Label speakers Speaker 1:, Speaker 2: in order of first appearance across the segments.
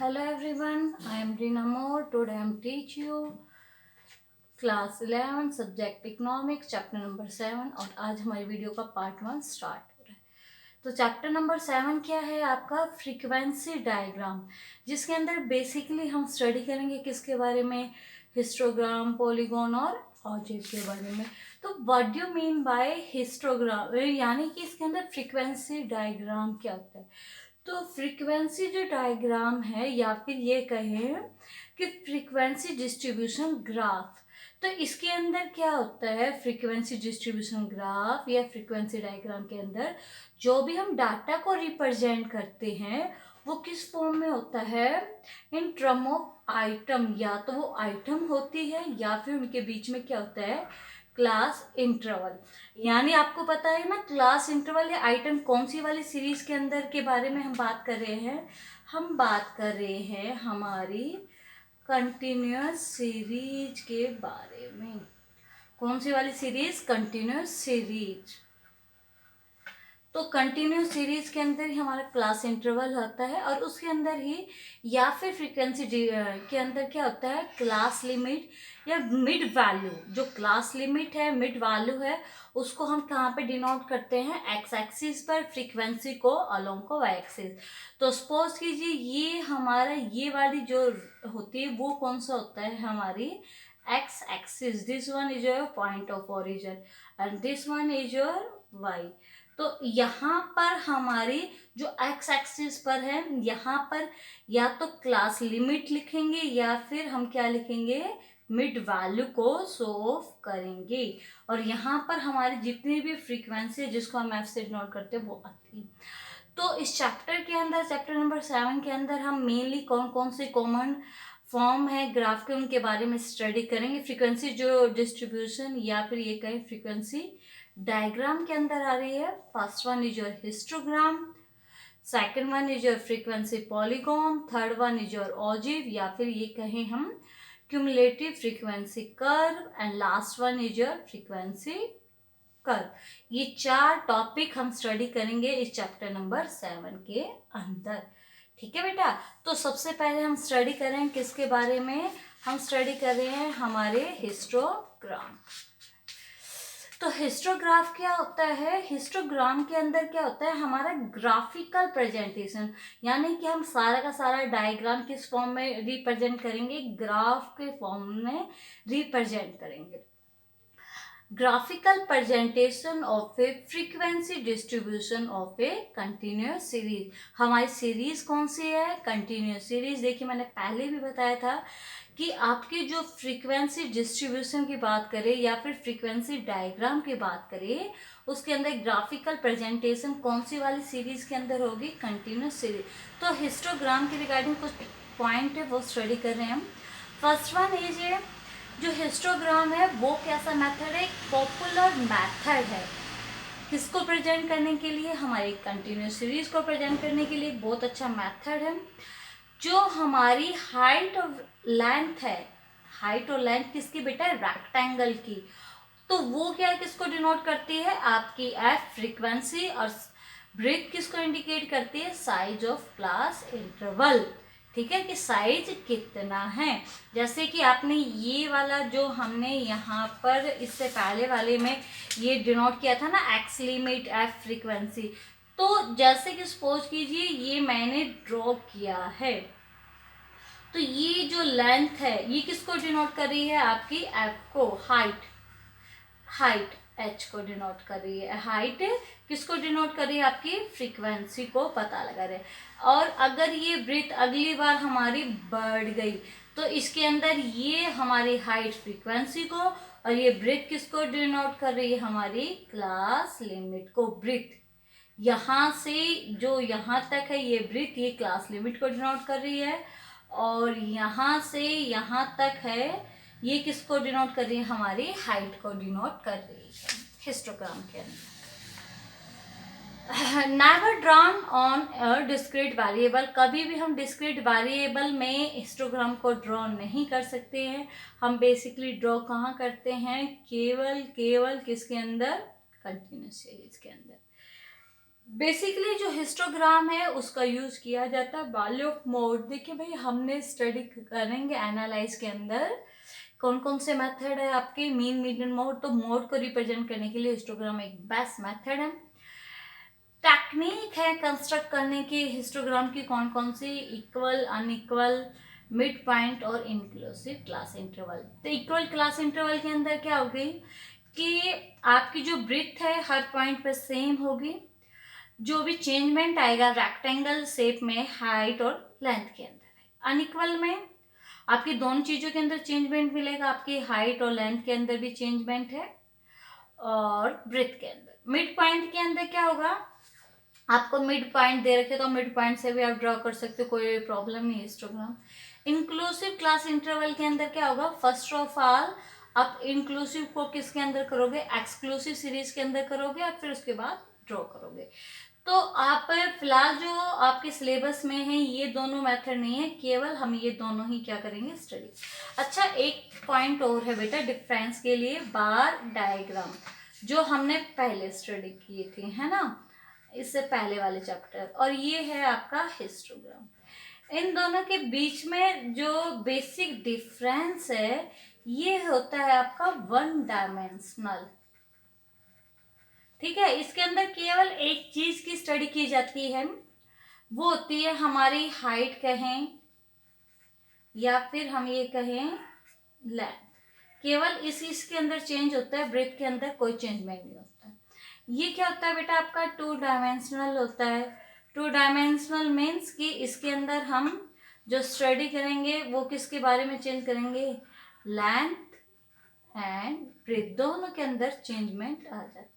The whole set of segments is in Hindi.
Speaker 1: Hello everyone, I am Rina Moore. Today I am teach you class 11 subject economics chapter number 7 और आज हमारी वीडियो का पार्ट 1 स्टार्ट हो रहा है। तो चैप्टर नंबर 7 क्या है आपका फ्रीक्वेंसी डायग्राम, जिसके अंदर बेसिकली हम स्टडी करेंगे किसके बारे में, हिस्टोग्राम, पॉलीगॉन और ऑब्जेक्ट के बारे में। तो what do you mean by histogram, यानी कि इसके अंदर फ्रीक्वेंसी डायग्राम क्या होता है। तो फ्रीक्वेंसी जो डायग्राम है या फिर ये कहें कि फ्रीक्वेंसी डिस्ट्रीब्यूशन ग्राफ, तो इसके अंदर क्या होता है, फ्रीक्वेंसी डिस्ट्रीब्यूशन ग्राफ या फ्रीक्वेंसी डायग्राम के अंदर जो भी हम डाटा को रिप्रेजेंट करते हैं वो किस फॉर्म में होता है, इन टर्म ऑफ आइटम। या तो वो आइटम होती है या फिर उनके बीच में क्या होता है, क्लास इंटरवल। यानी आपको पता है ना, क्लास इंटरवल या आइटम कौन सी वाली सीरीज के अंदर के बारे में हम बात कर रहे हैं। हम बात कर रहे हैं हमारी कंटिन्यूअस सीरीज के बारे में। कौन सी वाली सीरीज, कंटिन्यूअस सीरीज। तो कंटिन्यूस सीरीज के अंदर ही हमारा क्लास इंटरवल होता है और उसके अंदर ही या फिर फ्रीक्वेंसी के अंदर क्या होता है, क्लास लिमिट या मिड वैल्यू। जो क्लास लिमिट है, मिड वैल्यू है, उसको हम कहाँ पे डिनोट करते हैं, एक्स एक्सिस पर, फ्रीक्वेंसी को अलोंग को वाई एक्सिस। तो सपोज कीजिए ये हमारा ये वाली जो होती है वो कौन सा होता है, हमारी x axis. This one is your point of origin and this one is your y. तो यहाँ पर हमारी जो एक्स एक्सिस पर है, यहाँ पर या तो क्लास लिमिट लिखेंगे या फिर हम क्या लिखेंगे, मिड वैल्यू को शो ऑफ करेंगे। और यहाँ पर हमारी जितनी भी फ्रीक्वेंसी है जिसको हम एफ से डिनोट करते हैं वो आती है। तो इस चैप्टर के अंदर, चैप्टर नंबर 7 के अंदर हम मेनली कौन कौन से कॉमन फॉर्म है ग्राफ के उनके बारे में स्टडी करेंगे। फ्रीक्वेंसी जो डिस्ट्रीब्यूशन या फिर ये कहें फ्रीक्वेंसी डायग्राम के अंदर आ रही है। First one is your histogram, second one is your frequency polygon, third one is your ogive या फिर ये कहें हम cumulative frequency curve and last one is your frequency curve. ये 4 टॉपिक हम स्टडी करेंगे इस चैप्टर नंबर 7 के अंदर। ठीक है बेटा, तो सबसे पहले हम स्टडी करें किसके बारे में, हम स्टडी कर रहे हैं हमारे हिस्टोग्राम। तो हिस्टोग्राफ क्या होता है, हिस्टोग्राम के अंदर क्या होता है, हमारा ग्राफिकल प्रेजेंटेशन। यानी कि हम सारा का सारा डायग्राम किस फॉर्म में रिप्रेजेंट करेंगे, ग्राफ के फॉर्म में रिप्रेजेंट करेंगे। Graphical presentation of A frequency distribution of A continuous series. हमारी सीरीज कौन सी है, कंटिन्यूअस सीरीज। देखिए मैंने पहले भी बताया था कि आपकी जो फ्रीक्वेंसी डिस्ट्रीब्यूशन की बात करें या फिर फ्रीक्वेंसी डायग्राम की बात करें, उसके अंदर ग्राफिकल प्रेजेंटेशन कौन सी वाली सीरीज के अंदर होगी, कंटिन्यूअस सीरीज। तो हिस्टोग्राम के रिगार्डिंग कुछ पॉइंट है वो स्टडी कर रहे हैं हम। फर्स्ट वन इज ये, जो हिस्टोग्राम है वो कैसा मेथड है, एक पॉपुलर मेथड है किसको प्रेजेंट करने के लिए, हमारी कंटिन्यूअस सीरीज को प्रेजेंट करने के लिए बहुत अच्छा मेथड है। जो हमारी हाइट और लेंथ है, हाइट और लेंथ किसकी बेटा, रेक्टेंगल की, तो वो क्या किसको डिनोट करती है, आपकी एफ फ्रीक्वेंसी, और ब्रेथ किसको इंडिकेट करती है, साइज ऑफ क्लास इंटरवल। ठीक है, कि साइज कितना है। जैसे कि आपने ये वाला जो हमने यहाँ पर इससे पहले वाले में ये डिनोट किया था ना, एक्स लिमिट एफ फ्रीक्वेंसी। तो जैसे कि सपोज कीजिए ये मैंने ड्रॉ किया है, तो ये जो लेंथ है ये किसको डिनोट कर रही है, आपकी एफ को, हाइट, हाइट एच को डिनोट कर रही है। हाइट किसको डिनोट कर रही है, आपकी फ्रीक्वेंसी को पता लगा रहे। और अगर ये ब्रेथ अगली बार हमारी बढ़ गई तो इसके अंदर ये हमारी हाइट फ्रीक्वेंसी को और ये ब्रेथ किसको डिनोट कर रही है, हमारी क्लास लिमिट को। ब्रेथ यहाँ से जो यहाँ तक है ये ब्रेथ, ये क्लास लिमिट को डिनोट कर रही है, और यहाँ से यहाँ तक है ये किसको डिनोट कर रही है, हमारी हाइट को डिनोट कर रही है हिस्टोग्राम के अंदर। Never drawn on a discrete variable, कभी भी हम डिस्क्रीट वेरिएबल में हिस्टोग्राम को ड्रॉ नहीं कर सकते हैं। हम बेसिकली ड्रॉ कहाँ करते हैं, केवल केवल किसके अंदर, कंटिन्यूअस सीरीज के अंदर। बेसिकली जो हिस्टोग्राम है उसका यूज किया जाता है वैल्यू ऑफ मोड। देखिए भाई, हमने स्टडी करेंगे एनालाइज के अंदर कौन कौन से मेथड है आपके, मीन मीडियन मोड। तो मोड को रिप्रेजेंट करने के लिए हिस्टोग्राम एक बेस्ट मेथड है। टेक्निक है कंस्ट्रक्ट करने की हिस्टोग्राम की कौन कौन सी, इक्वल, अनइक्वल, मिड पॉइंट और इंक्लूसिव क्लास इंटरवल। तो इक्वल क्लास इंटरवल के अंदर क्या होगी कि आपकी जो ब्रेथ है हर पॉइंट पे सेम होगी, जो भी चेंजमेंट आएगा रेक्टेंगल शेप में हाइट और लेंथ के अंदर। अनइक्वल में आपकी दोनों चीजों के अंदर चेंजमेंट मिलेगा, आपकी हाइट और लेंथ के अंदर भी चेंजमेंट है और ब्रेथ के अंदर। मिड पॉइंट के अंदर क्या होगा, आपको मिड पॉइंट दे रखे तो मिड पॉइंट से भी आप ड्रॉ कर सकते हो, कोई प्रॉब्लम नहीं है हिस्टोग्राम। इंक्लूसिव क्लास इंटरवल के अंदर क्या होगा, फर्स्ट ऑफ ऑल आप इंक्लूसिव को किसके अंदर करोगे, एक्सक्लूसिव सीरीज के अंदर करोगे और फिर उसके बाद ड्रॉ करोगे। तो आप फिलहाल जो आपके सिलेबस में है ये दोनों मेथड नहीं है, केवल हम ये दोनों ही क्या करेंगे, स्टडी। अच्छा, एक पॉइंट और है बेटा डिफरेंस के लिए, बार डायग्राम जो हमने पहले स्टडी किए थे, है ना, इससे पहले वाले चैप्टर, और ये है आपका हिस्टोग्राम। इन दोनों के बीच में जो बेसिक डिफरेंस है ये होता है आपका वन डायमेंशनल। ठीक है, इसके अंदर केवल एक चीज की स्टडी की जाती है, वो होती है हमारी हाइट कहें या फिर हम ये कहें लेंथ। केवल इस इसके अंदर चेंज होता है, ब्रेथ के अंदर कोई चेंजमेंट नहीं होता है। ये क्या होता है बेटा, आपका टू डायमेंशनल होता है। टू डायमेंशनल मीन्स कि इसके अंदर हम जो स्टडी करेंगे वो किसके बारे में चेंज करेंगे, लेंथ एंड ब्रेथ दोनों के अंदर चेंजमेंट आ जाता है।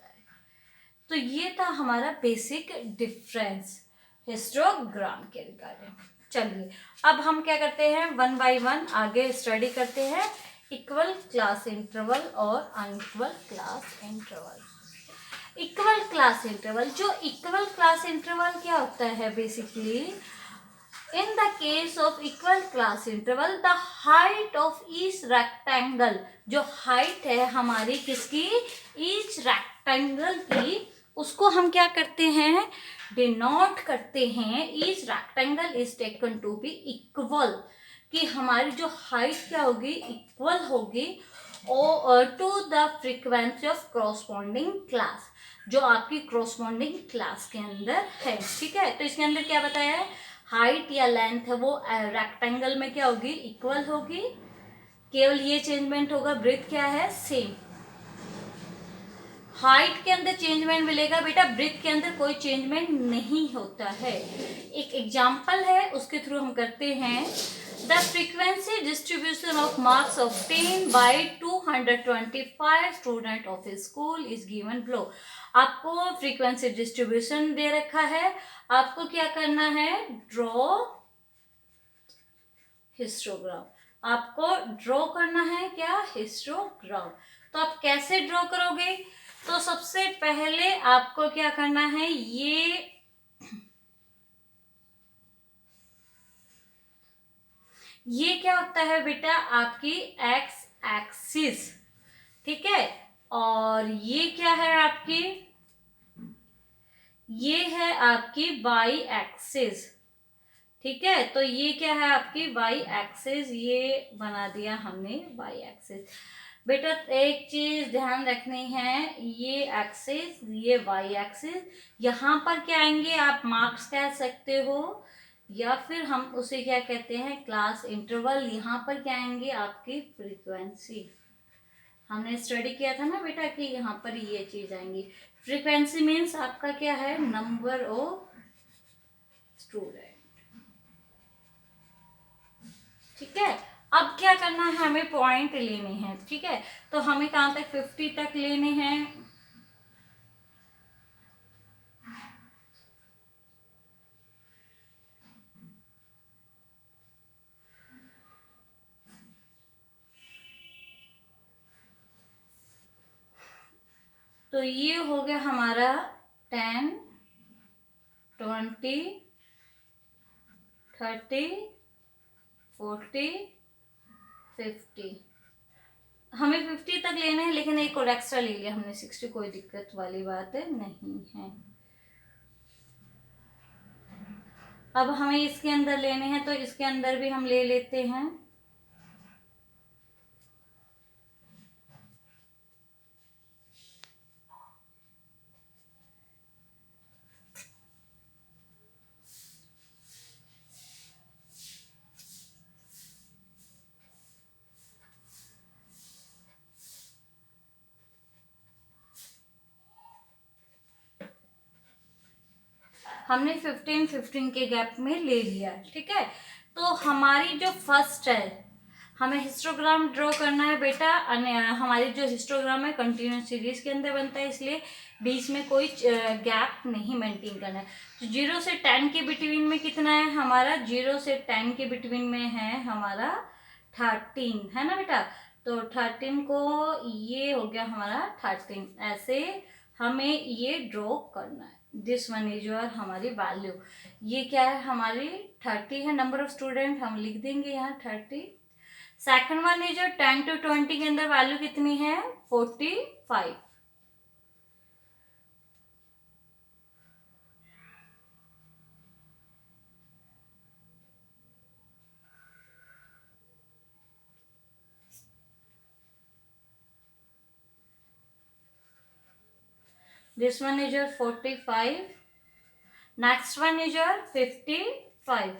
Speaker 1: तो ये था हमारा बेसिक डिफरेंस हिस्टोग्राम के रिगार्डिंग। चलिए अब हम क्या करते हैं, वन बाय वन आगे स्टडी करते हैं इक्वल क्लास इंटरवल और unequal class interval. Equal class interval, जो इक्वल क्लास इंटरवल क्या होता है basically, in the case of equal class interval the height of each rectangle, जो हाइट है हमारी किसकी, ईच रेक्टेंगल की, उसको हम क्या करते हैं, डिनोट करते हैं। Each rectangle is taken to be equal, कि हमारी जो हाइट क्या होगी, इक्वल होगी to the frequency of corresponding class, जो आपकी क्रॉसपॉन्डिंग क्लास के अंदर है। ठीक है, तो इसके अंदर क्या बताया है, हाइट या लेंथ है वो रेक्टेंगल में क्या होगी, इक्वल होगी, केवल ये चेंजमेंट होगा, ब्रेथ क्या है, सेम। हाइट के अंदर चेंजमेंट मिलेगा बेटा, ब्रेथ के अंदर कोई चेंजमेंट नहीं होता है। एक एग्जांपल है उसके थ्रू हम करते हैं। The frequency distribution of marks obtain bye 225 student of A school is given below. आपको फ्रीक्वेंसी डिस्ट्रीब्यूशन दे रखा है, आपको क्या करना है, ड्रॉ हिस्टोग्राम। आपको ड्रॉ करना है क्या, हिस्टोग्राम। तो आप कैसे ड्रॉ करोगे, तो सबसे पहले आपको क्या करना है, ये क्या होता है बेटा, आपकी एक्स एक्सिस। ठीक है, और ये क्या है आपकी, ये है आपकी वाई एक्सिस। ठीक है, तो ये क्या है आपकी वाई एक्सिस, ये बना दिया हमने वाई एक्सिस। बेटा एक चीज ध्यान रखनी है, ये एक्सिस, ये वाई एक्सिस, यहाँ पर क्या आएंगे, आप मार्क्स कह सकते हो या फिर हम उसे क्या कहते हैं, क्लास इंटरवल। यहाँ पर क्या आएंगे, आपकी फ्रीक्वेंसी। हमने स्टडी किया था ना बेटा कि यहाँ पर ये चीज आएंगी। फ्रीक्वेंसी मीन्स आपका क्या है, नंबर ऑफ स्टूडेंट। ठीक है, अब क्या करना है, हमें पॉइंट लेने हैं। ठीक है, तो हमें कहाँ तक, 50 तक लेने हैं। तो ये हो गया हमारा 10, 20, 30, 40, 50। हमें 50 तक लेना है, लेकिन एक और एक्स्ट्रा ले लिया हमने 60, कोई दिक्कत वाली बात नहीं है। अब हमें इसके अंदर लेने हैं तो इसके अंदर भी हम ले लेते हैं। हमने 15-15 के गैप में ले लिया, ठीक है। तो हमारी जो फर्स्ट है, हमें हिस्टोग्राम ड्रॉ करना है बेटा। हमारी जो हिस्टोग्राम है कंटिन्यूस सीरीज के अंदर बनता है, इसलिए बीच में कोई गैप नहीं मेंटेन करना है। तो 0 से 10 के बिटवीन में कितना है हमारा? 0 से 10 के बिटवीन में है हमारा 13, है ना बेटा। तो 13 को, ये हो गया हमारा 13। ऐसे हमें ये ड्रॉ करना है। दिस वन इज योर हमारी वैल्यू। ये क्या है हमारी? 30 है। नंबर ऑफ स्टूडेंट हम लिख देंगे यहाँ 30। Second one is your 10 to 20 के अंदर वैल्यू कितनी है? 45। This one is your 45. Next one is your 55.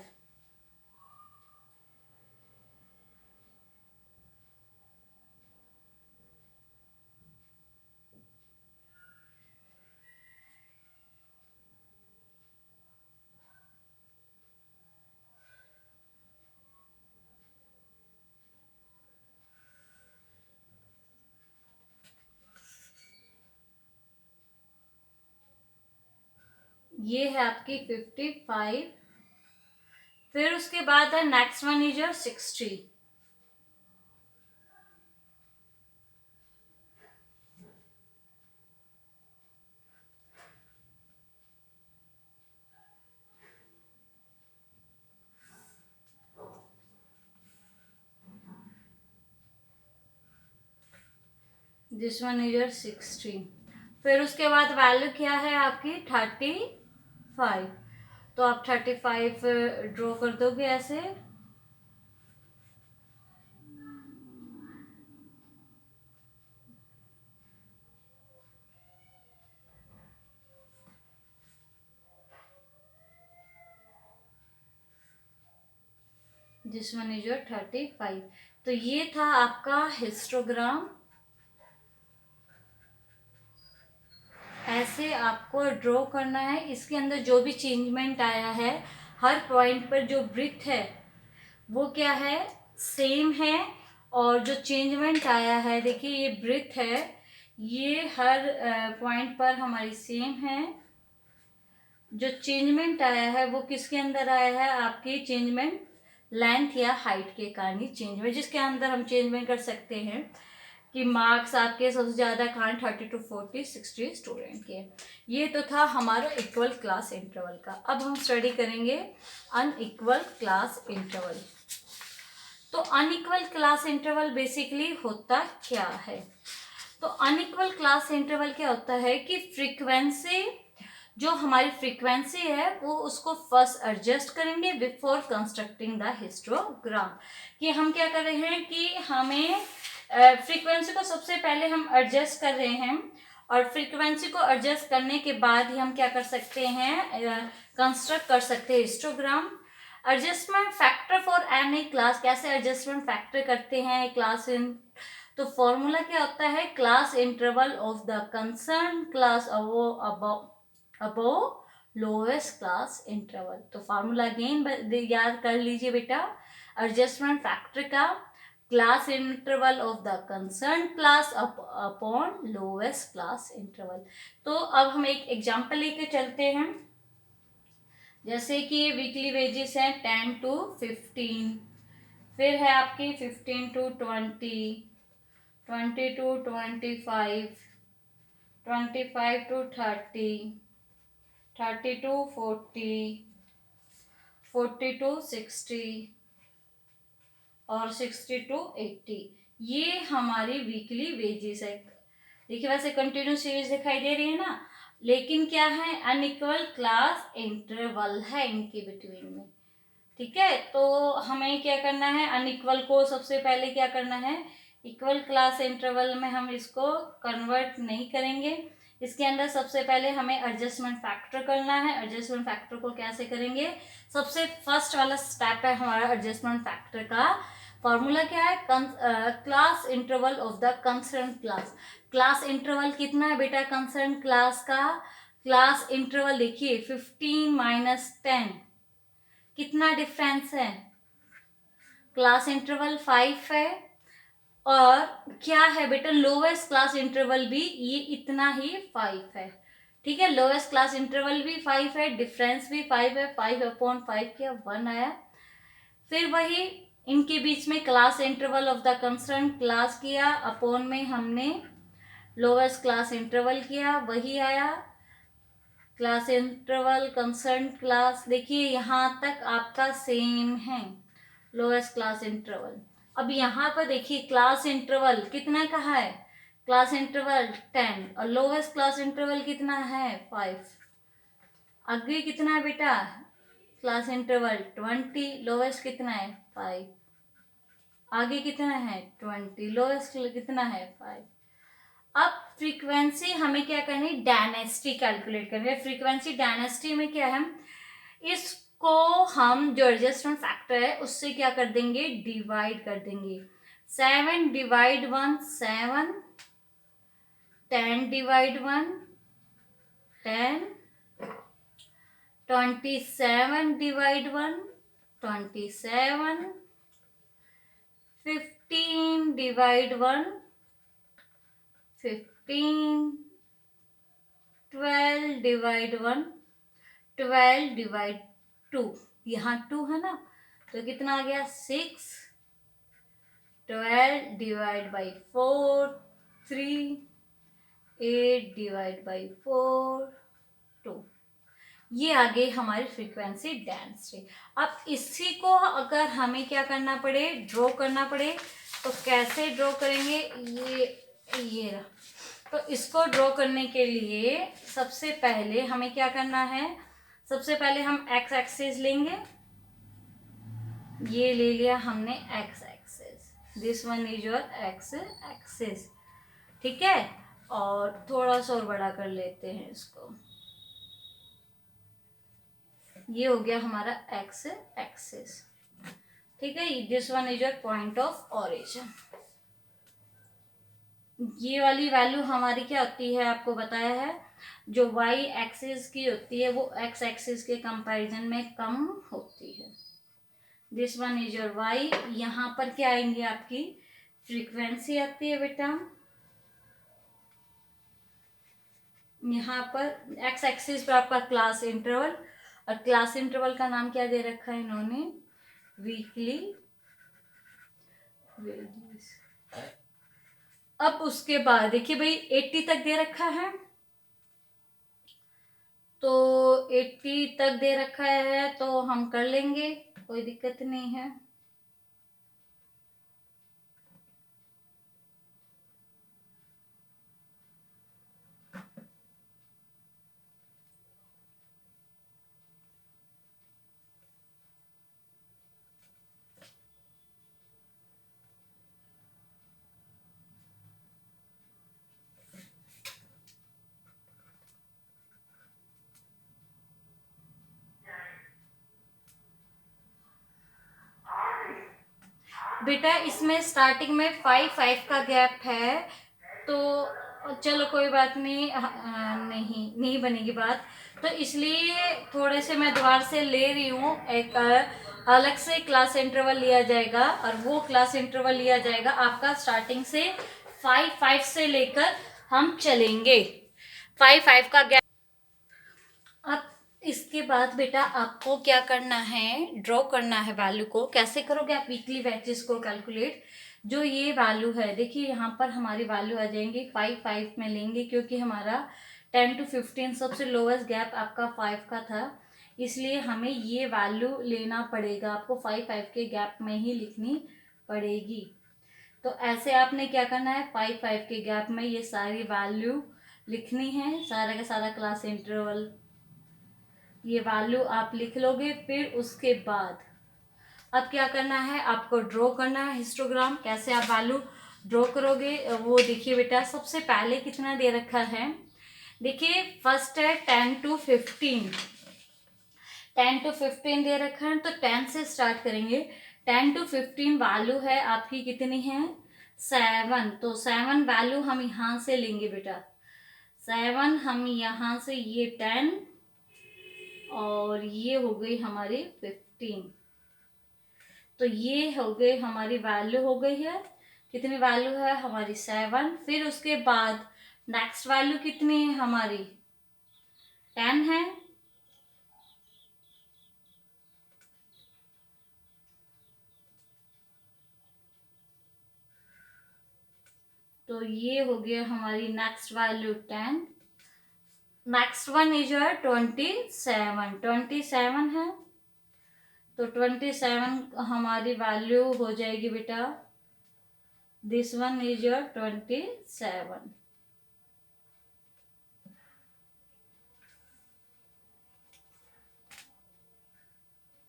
Speaker 1: ये है आपकी 55। फिर उसके बाद है next one is your 60। This one is your 60। फिर उसके बाद वैल्यू क्या है आपकी? 35। तो आप 35 ड्रॉ कर दोगे ऐसे। This one is your 35। तो ये था आपका हिस्टोग्राम। ऐसे आपको ड्रॉ करना है। इसके अंदर जो भी चेंजमेंट आया है, हर पॉइंट पर जो ब्रिथ है वो क्या है? सेम है। और जो चेंजमेंट आया है, देखिए ये ब्रिथ है, ये हर पॉइंट पर हमारी सेम है। जो चेंजमेंट आया है वो किसके अंदर आया है? आपकी चेंजमेंट लेंथ या हाइट के कारण ही चेंजमेंट, जिसके अंदर हम चेंजमेंट कर सकते हैं कि मार्क्स आपके सबसे ज़्यादा कहाँ? 30 to 40 60 स्टूडेंट के। ये तो था हमारा इक्वल क्लास इंटरवल का। अब हम स्टडी करेंगे अनइक्वल क्लास इंटरवल। तो अनइक्वल क्लास इंटरवल बेसिकली होता क्या है? तो अनइक्वल क्लास इंटरवल क्या होता है कि फ्रीक्वेंसी, जो हमारी फ्रीक्वेंसी है वो उसको फर्स्ट एडजस्ट करेंगे बिफोर कंस्ट्रक्टिंग द हिस्टोग्राम। कि हम क्या कर रहे हैं कि हमें फ्रीक्वेंसी को सबसे पहले हम एडजस्ट कर रहे हैं, और फ्रीक्वेंसी को एडजस्ट करने के बाद ही हम क्या कर सकते हैं? कंस्ट्रक्ट कर सकते हैं histogram. Adjustment factor for any class, कैसे एडजस्टमेंट फैक्टर करते हैं क्लास इन? तो फॉर्मूला क्या होता है? Class interval of the concern class above lowest class interval. तो फार्मूला अगेन याद कर लीजिए बेटा। एडजस्टमेंट फैक्टर का class interval of the concern class upon lowest class interval. तो अब हम एक एग्जांपल लेके चलते हैं। जैसे कि ये वीकली वेजेस हैं 10 to 15, फिर है आपकी 15 to 20, 20 to 25, 25 to 30, 30 to 40, 40 to 60 और 60 to 80। ये हमारी वीकली वेजेस है। देखिए वैसे कंटिन्यू सीरीज दिखाई दे रही है ना। लेकिन क्या है, अनइक्वल क्लास इंटरवल है इनके बिटवीन में। ठीक है, तो हमें क्या करना है, अनइक्वल को सबसे पहले क्या करना है, इक्वल क्लास इंटरवल में हम इसको कन्वर्ट नहीं करेंगे। इसके अंदर सबसे पहले हमें एडजस्टमेंट फैक्टर करना है। एडजस्टमेंट फैक्टर को कैसे करेंगे, सबसे फर्स्ट वाला स्टेप है हमारा एडजस्टमेंट फैक्टर का फॉर्मूला क्या है, class interval of the concern class. Class interval कितना है बेटा कंसर्न क्लास का, क्लास इंटरवल देखिए 15 - 10 कितना डिफरेंस है, क्लास इंटरवल 5 है, और क्या है बेटा लोवेस्ट क्लास इंटरवल भी ये इतना ही 5 है। ठीक है, लोवेस्ट क्लास इंटरवल भी 5 है, डिफरेंस भी 5 है, 5/5 क्या 1 आया। फिर वही इनके बीच में class interval of the concern class किया, अपॉन में हमने लोवेस्ट क्लास इंटरवल किया, वही आया क्लास इंटरवल कंसर्न क्लास। देखिए यहाँ तक आपका सेम है लोएस्ट क्लास इंटरवल। अब यहाँ पर देखिए क्लास इंटरवल कितना कहा है, क्लास इंटरवल 10 और लोएस्ट क्लास इंटरवल कितना है 5। आगे कितना है बेटा क्लास इंटरवल 20, लोएस्ट कितना है 5। आगे कितना है 20, लोएस्ट कितना है 5। अब फ्रीक्वेंसी हमें क्या करनी है, डायनेस्टी कैलकुलेट करनी है। फ्रीक्वेंसी डायनेस्टी में क्या है, इसको हम जो एडजस्टमेंट फैक्टर है उससे क्या कर देंगे, डिवाइड कर देंगे। 7/1 7, 10/1 10, 27/1 27, 15/1 15, 12/1 12/2, यहाँ 2 है ना, तो कितना आ गया 6, 12/4 3, 8/4 2। ये आ गई हमारी फ्रीक्वेंसी डेंसिटी। अब इसी को अगर हमें क्या करना पड़े, ड्रॉ करना पड़े, तो कैसे ड्रॉ करेंगे, ये रहा। तो इसको ड्रॉ करने के लिए सबसे पहले हमें क्या करना है, सबसे पहले हम एक्स एक्सिस लेंगे, ये ले लिया हमने x axis, this one is your x axis. ठीक है, और थोड़ा सा और बड़ा कर लेते हैं इसको, ये हो गया हमारा एक्स एक्सिस। ठीक है, this one is your point of origin. ये वाली वैल्यू हमारी क्या होती है, आपको बताया है, जो वाई एक्सिस की होती है वो एक्स एक्सिस के कंपैरिजन में कम होती है। This one is your y. यहाँ पर क्या आएंगे, आपकी फ्रीक्वेंसी आती है बेटा, यहाँ पर एक्स एक्सिस पर आपका क्लास इंटरवल, और क्लास इंटरवल का नाम क्या दे रखा है इन्होंने, वीकली वेजेस। अब उसके बाद देखिए भाई 80 तक दे रखा है, तो 80 तक दे रखा है तो हम कर लेंगे, कोई दिक्कत नहीं है। बेटा इसमें स्टार्टिंग में 5 का गैप है, तो चलो कोई बात नहीं, नहीं बनेगी बात, तो इसलिए थोड़े से मैं दोबारा से ले रही हूँ, एक अलग से क्लास इंटरवल लिया जाएगा, और वो क्लास इंटरवल लिया जाएगा आपका स्टार्टिंग से 5 से लेकर हम चलेंगे, 5 का गैप। अब इसके बाद बेटा आपको क्या करना है, ड्रॉ करना है वैल्यू को। कैसे करोगे आप वीकली वेजेस को कैलकुलेट, जो ये वैल्यू है देखिए यहाँ पर हमारी वैल्यू आ जाएंगी 5 में लेंगे, क्योंकि हमारा 10 to 15 सबसे लोवेस्ट गैप आपका 5 का था, इसलिए हमें ये वैल्यू लेना पड़ेगा, आपको 5 के गैप में ही लिखनी पड़ेगी। तो ऐसे आपने क्या करना है, 5 के गैप में ये सारी वैल्यू लिखनी है, सारा का सारा क्लास इंटरवल ये वैल्यू आप लिख लोगे। फिर उसके बाद अब क्या करना है, आपको ड्रॉ करना है हिस्टोग्राम। कैसे आप वैल्यू ड्रॉ करोगे वो देखिए बेटा। सबसे पहले कितना दे रखा है, देखिए फर्स्ट है 10 to 15, 10 to 15 दे रखा है, तो 10 से स्टार्ट करेंगे। 10 to 15 वैल्यू है आपकी कितनी है, 7। तो 7 वैल्यू हम यहाँ से लेंगे बेटा, 7 हम यहाँ से, ये 10 और ये हो गई हमारी 15। तो ये हो गई हमारी वैल्यू, हो गई है कितनी वैल्यू है हमारी 7। फिर उसके बाद नेक्स्ट वैल्यू कितनी है हमारी 10 है। तो ये हो गया हमारी next value 10। Next one is your 27, 27 है। तो 27 हमारी वैल्यू हो जाएगी बेटा, this one is your 27।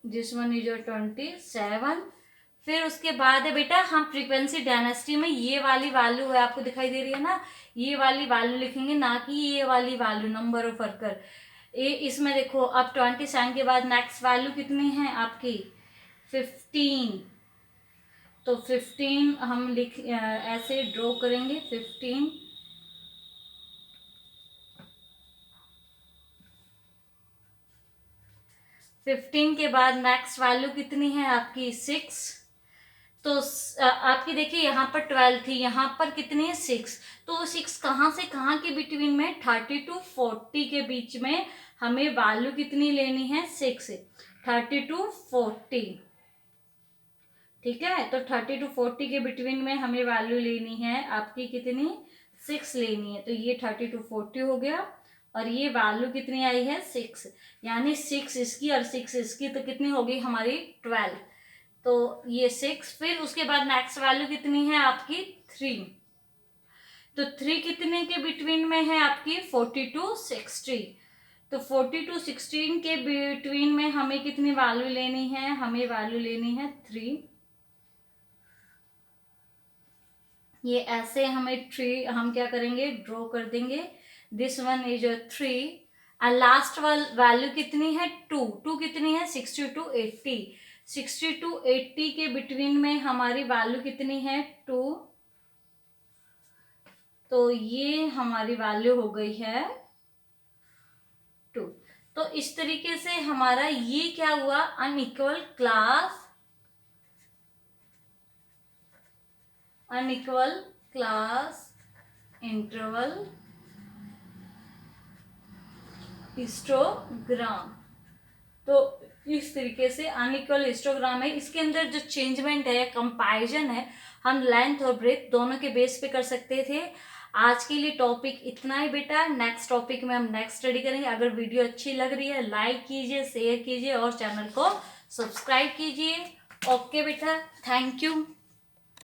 Speaker 1: This one is your 27। फिर उसके बाद है बेटा, हम फ्रीक्वेंसी डायनेस्टी में ये वाली वैल्यू है आपको दिखाई दे रही है ना, ये वाली वैल्यू लिखेंगे, ना कि ये वाली वैल्यू नंबर ऑफ वर्कर। इसमें देखो अब 27 के बाद नेक्स्ट वैल्यू कितनी है आपकी 15। तो 15 हम ऐसे ड्रॉ करेंगे 15। के बाद नेक्स्ट वैल्यू कितनी है आपकी 6। तो आपकी देखिए यहाँ पर 12 थी, यहाँ पर कितनी है 6। तो 6 कहाँ से कहाँ के बिटवीन में, 30 to 40 के बीच में हमें वैल्यू कितनी लेनी है 6, 30 to 40। ठीक है, तो 30 to 40 के बिटवीन में हमें वैल्यू लेनी है आपकी कितनी 6 लेनी है। तो ये 30 to 40 हो गया, और ये वैल्यू कितनी आई है 6, यानी 6 इसकी और 6 इसकी, तो कितनी होगी हमारी 12। तो ये 6। फिर उसके बाद नेक्स्ट वैल्यू कितनी है आपकी 3। तो 3 कितने के बिटवीन में है आपकी 40 to 60। तो 40 to 16 के बिटवीन में हमें कितनी वैल्यू लेनी है, हमें वैल्यू लेनी है 3। ये ऐसे हमें 3 हम क्या करेंगे ड्रॉ कर देंगे। दिस वन इज 3 और लास्ट वैल्यू कितनी है 2। 2 कितनी है 60 to 80। 60 to 80 के बिटवीन में हमारी वैल्यू कितनी है 2। तो ये हमारी वैल्यू हो गई है 2। तो इस तरीके से हमारा ये क्या हुआ, अनइक्वल क्लास इंटरवल हिस्टोग्राम। तो इस तरीके से अनइक्वल हिस्टोग्राम है। इसके अंदर जो चेंजमेंट है, कंपैरिजन है, हम लेंथ और ब्रेथ दोनों के बेस पे कर सकते थे। आज के लिए टॉपिक इतना ही बेटा, नेक्स्ट टॉपिक में हम नेक्स्ट स्टडी करेंगे। अगर वीडियो अच्छी लग रही है लाइक कीजिए, शेयर कीजिए और चैनल को सब्सक्राइब कीजिए। ओके बेटा, थैंक यू।